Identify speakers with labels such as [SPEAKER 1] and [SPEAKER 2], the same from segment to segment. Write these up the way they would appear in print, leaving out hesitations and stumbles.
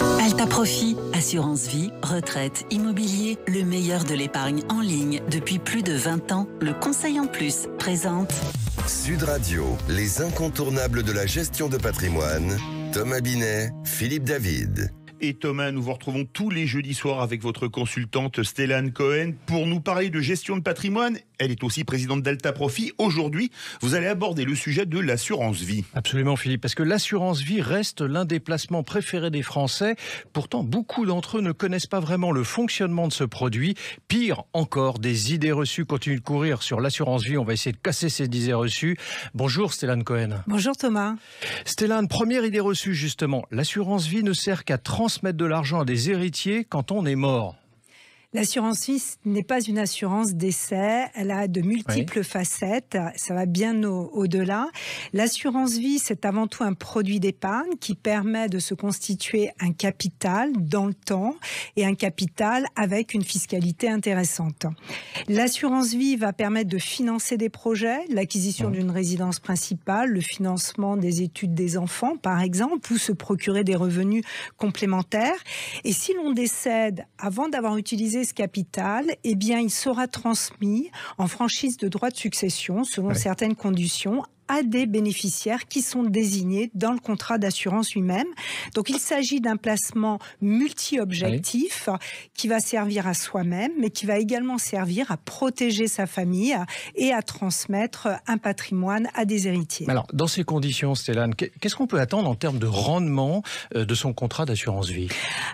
[SPEAKER 1] Alta Profit, assurance vie, retraite, immobilier, le meilleur de l'épargne en ligne depuis plus de 20 ans. Le Conseil en Plus présente
[SPEAKER 2] Sud Radio, les incontournables de la gestion de patrimoine. Thomas Binet, Philippe David.
[SPEAKER 3] Et Thomas, nous vous retrouvons tous les jeudis soirs avec votre consultante Stéphane Cohen pour nous parler de gestion de patrimoine. Elle est aussi présidente d'Alta Profit. Aujourd'hui, vous allez aborder le sujet de l'assurance vie.
[SPEAKER 4] Absolument Philippe, parce que l'assurance vie reste l'un des placements préférés des Français. Pourtant, beaucoup d'entre eux ne connaissent pas vraiment le fonctionnement de ce produit. Pire encore, des idées reçues continuent de courir sur l'assurance vie. On va essayer de casser ces idées reçues. Bonjour Stéphane Cohen.
[SPEAKER 5] Bonjour Thomas.
[SPEAKER 4] Stéphane, première idée reçue justement. L'assurance vie ne sert qu'à transmettre de l'argent à des héritiers quand on est mort.
[SPEAKER 5] L'assurance vie n'est pas une assurance décès, elle a de multiples facettes, ça va bien au-delà. L'assurance vie, c'est avant tout un produit d'épargne qui permet de se constituer un capital dans le temps et un capital avec une fiscalité intéressante. L'assurance vie va permettre de financer des projets, l'acquisition d'une résidence principale, le financement des études des enfants par exemple, ou se procurer des revenus complémentaires. Et si l'on décède avant d'avoir utilisé ce capital, eh bien, il sera transmis en franchise de droit de succession selon certaines conditions à des bénéficiaires qui sont désignés dans le contrat d'assurance lui-même. Donc, il s'agit d'un placement multi-objectif qui va servir à soi-même, mais qui va également servir à protéger sa famille et à transmettre un patrimoine à des héritiers.
[SPEAKER 4] Alors, dans ces conditions, Stéphane, qu'est-ce qu'on peut attendre en termes de rendement de son contrat d'assurance vie ?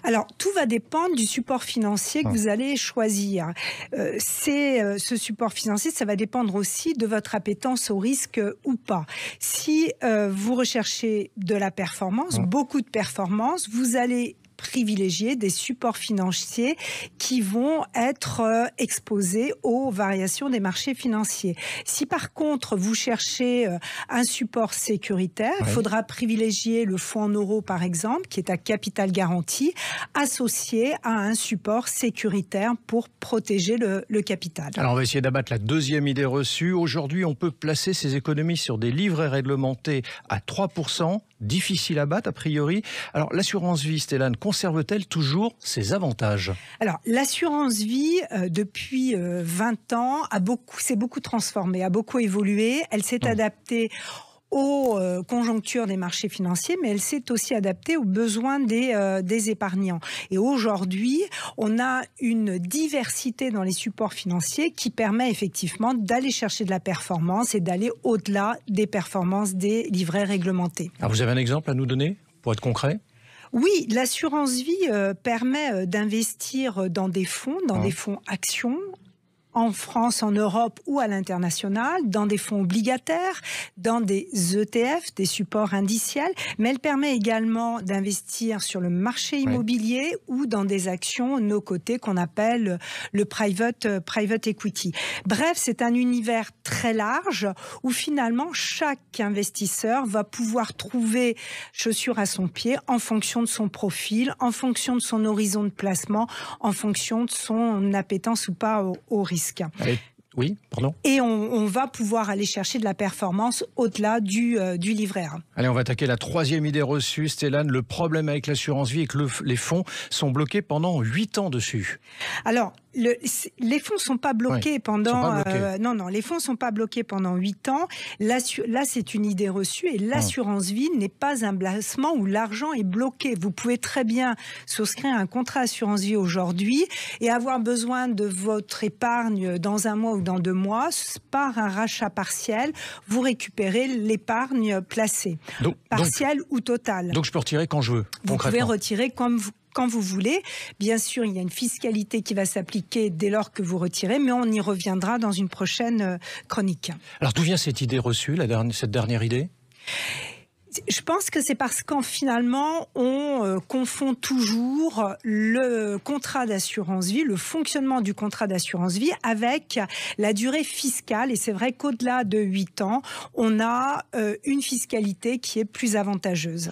[SPEAKER 5] Alors, tout va dépendre du support financier que vous allez choisir. Ce support financier, ça va dépendre aussi de votre appétence au risque ou pas. Si vous recherchez de la performance, beaucoup de performance, vous allez privilégier des supports financiers qui vont être exposés aux variations des marchés financiers. Si par contre vous cherchez un support sécuritaire, il faudra privilégier le fonds en euros par exemple, qui est à capital garanti, associé à un support sécuritaire pour protéger le capital.
[SPEAKER 4] Alors on va essayer d'abattre la deuxième idée reçue. Aujourd'hui, on peut placer ses économies sur des livrets réglementés à 3%, difficile à battre a priori. Alors l'assurance vie, Stéphane, conserve-t-elle toujours ses avantages ?
[SPEAKER 5] Alors, l'assurance vie, depuis 20 ans, s'est beaucoup transformée, a beaucoup évolué. Elle s'est adaptée aux conjonctures des marchés financiers, mais elle s'est aussi adaptée aux besoins des épargnants. Et aujourd'hui, on a une diversité dans les supports financiers qui permet effectivement d'aller chercher de la performance et d'aller au-delà des performances des livrets réglementés.
[SPEAKER 4] Alors, vous avez un exemple à nous donner, pour être concret ?
[SPEAKER 5] Oui, l'assurance vie permet d'investir dans des fonds, des fonds actions, en France, en Europe ou à l'international, dans des fonds obligataires, dans des ETF, des supports indiciels, mais elle permet également d'investir sur le marché immobilier ou dans des actions no cotées qu'on appelle le private equity. Bref, c'est un univers très large où finalement chaque investisseur va pouvoir trouver chaussure à son pied en fonction de son profil, en fonction de son horizon de placement, en fonction de son appétence ou pas au risque.
[SPEAKER 4] Oui, pardon.
[SPEAKER 5] Et on va pouvoir aller chercher de la performance au-delà du livret A.
[SPEAKER 4] Allez, on va attaquer la troisième idée reçue, Stéphane. Le problème avec l'assurance vie est que les fonds sont bloqués pendant 8 ans dessus. Alors,
[SPEAKER 5] les fonds sont pas bloqués pendant... non, les fonds sont pas bloqués pendant 8 ans. Là, c'est une idée reçue et l'assurance vie n'est pas un placement où l'argent est bloqué. Vous pouvez très bien souscrire un contrat assurance vie aujourd'hui et avoir besoin de votre épargne dans un mois ou dans 2 mois. Par un rachat partiel, vous récupérez l'épargne placée. Partielle ou totale.
[SPEAKER 4] Donc je peux retirer quand je veux,
[SPEAKER 5] Vous pouvez retirer quand vous voulez. Bien sûr, il y a une fiscalité qui va s'appliquer dès lors que vous retirez, mais on y reviendra dans une prochaine chronique.
[SPEAKER 4] Alors d'où vient cette idée reçue, cette dernière idée ?
[SPEAKER 5] Je pense que c'est parce qu'en finalement, on confond toujours le contrat d'assurance vie, le fonctionnement du contrat d'assurance vie avec la durée fiscale. Et c'est vrai qu'au-delà de 8 ans, on a une fiscalité qui est plus avantageuse.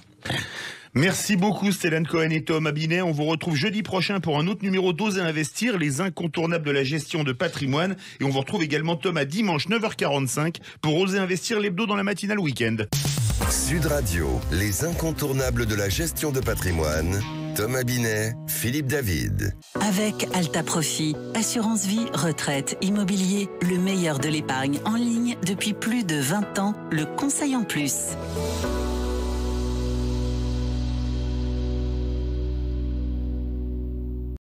[SPEAKER 3] Merci beaucoup Stéphane Cohen et Thomas Binet. On vous retrouve jeudi prochain pour un autre numéro d'Oser Investir, les incontournables de la gestion de patrimoine. Et on vous retrouve également Thomas dimanche 9h45 pour Oser Investir, l'hebdo dans la matinale week-end.
[SPEAKER 2] Sud Radio, les incontournables de la gestion de patrimoine. Thomas Binet, Philippe David.
[SPEAKER 1] Avec Alta Profit, assurance vie, retraite, immobilier, le meilleur de l'épargne en ligne depuis plus de 20 ans, le conseil en plus.